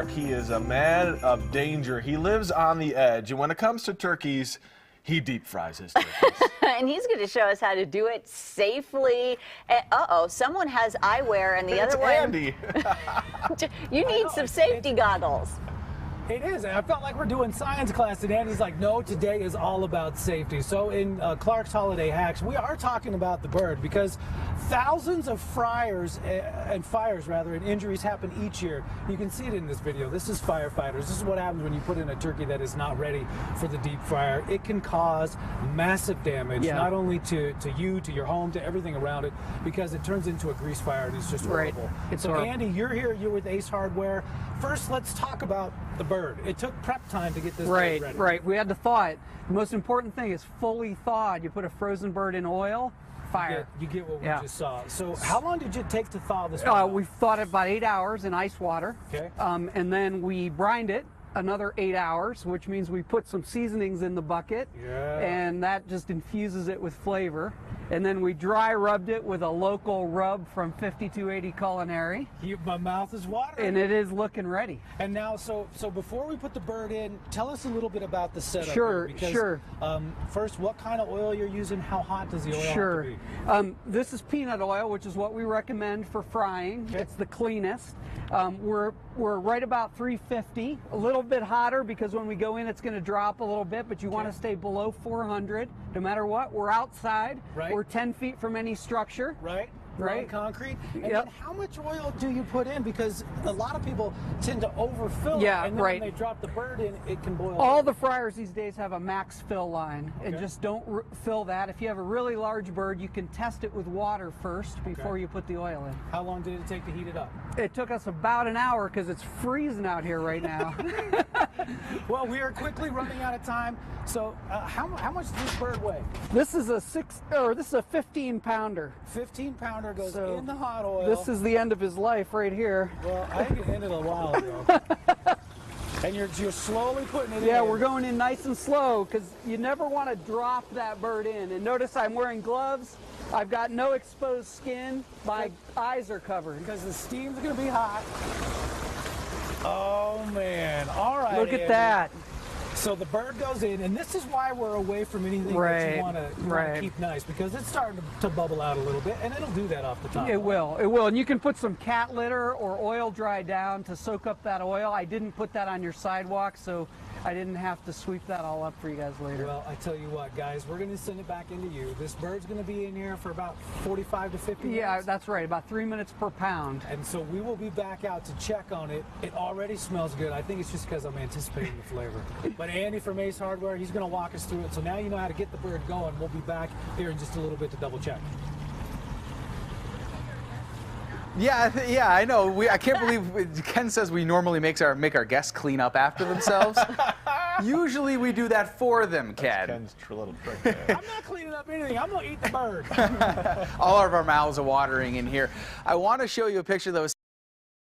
He is a man of danger. He lives on the edge, and when it comes to turkeys, he deep fries his turkeys. And he's going to show us how to do it safely. Uh-oh, someone has eyewear, and the It's other one... Andy. You need some safety goggles. It is. I felt like we're doing science class, and Andy's like, no, today is all about safety. So in Clark's Holiday Hacks, we are talking about the bird because thousands of fires and injuries happen each year. You can see it in this video. This is firefighters. This is what happens when you put in a turkey that is not ready for the deep fryer. It can cause massive damage, not only to you, to your home, to everything around it, because it turns into a grease fire, and it's just horrible. It's so horrible. Andy, you're here. You're with Ace Hardware. First, let's talk about the bird. It took prep time to get this bird ready. Right. We had to thaw it. The most important thing is fully thawed. You put a frozen bird in oil, fire. You get what we just saw. So how long did it take to thaw this bird? We thawed it about 8 hours in ice water. Okay. And then we brined it another 8 hours, which means we put some seasonings in the bucket. Yeah. And that just infuses it with flavor. And then we dry rubbed it with a local rub from 5280 Culinary. My mouth is watering. And it is looking ready. And now, so before we put the bird in, tell us a little bit about the setup. Sure, here, sure. First, what kind of oil you're using? How hot does the oil have to be? This is peanut oil, which is what we recommend for frying. Okay. It's the cleanest. We're right about 350, a little bit hotter because when we go in it's going to drop a little bit, but you want to stay below 400 no matter what. We're outside. Right. We're 10 feet from any structure. Right. Right. Concrete. And Yep. then how much oil do you put in? Because a lot of people tend to overfill Yeah, it, and then right. when they drop the bird in, it can boil. All over. the fryers these days have a max fill line, and just don't fill that. If you have a really large bird, you can test it with water first before you put the oil in. How long did it take to heat it up? It took us about an hour because it's freezing out here right now. Well, we are quickly running out of time. So, how much does this bird weigh? This is a 15 pounder. 15-pounder goes So in the hot oil. This is the end of his life right here. Well, I think it ended a while ago. And you're slowly putting it in. Yeah, we're going in nice and slow because you never want to drop that bird in. And notice I'm wearing gloves. I've got no exposed skin. My eyes are covered. Because the steam's going to be hot. Oh, man. All right, Look at Andy. that. So the bird goes in, and this is why we're away from anything that you want to keep nice, because it's starting to bubble out a little bit, and it'll do that off the top. It will. And you can put some cat litter or oil dry down to soak up that oil. I didn't put that on your sidewalk, so I didn't have to sweep that all up for you guys later. Well, I tell you what, guys, we're going to send it back into you. This bird's going to be in here for about 45 to 50 minutes. Yeah, that's right, about 3 minutes per pound. And so we will be back out to check on it. It already smells good. I think it's just because I'm anticipating the flavor. But Andy from Ace Hardware, he's going to walk us through it. So now you know how to get the bird going. We'll be back here in just a little bit to double check. Yeah, I know. I can't believe Ken says we normally make our guests clean up after themselves. Usually we do that for them, Ken. Ken's little trick there. I'm not cleaning up anything. I'm going to eat the bird. All of our mouths are watering in here. I want to show you a picture, though.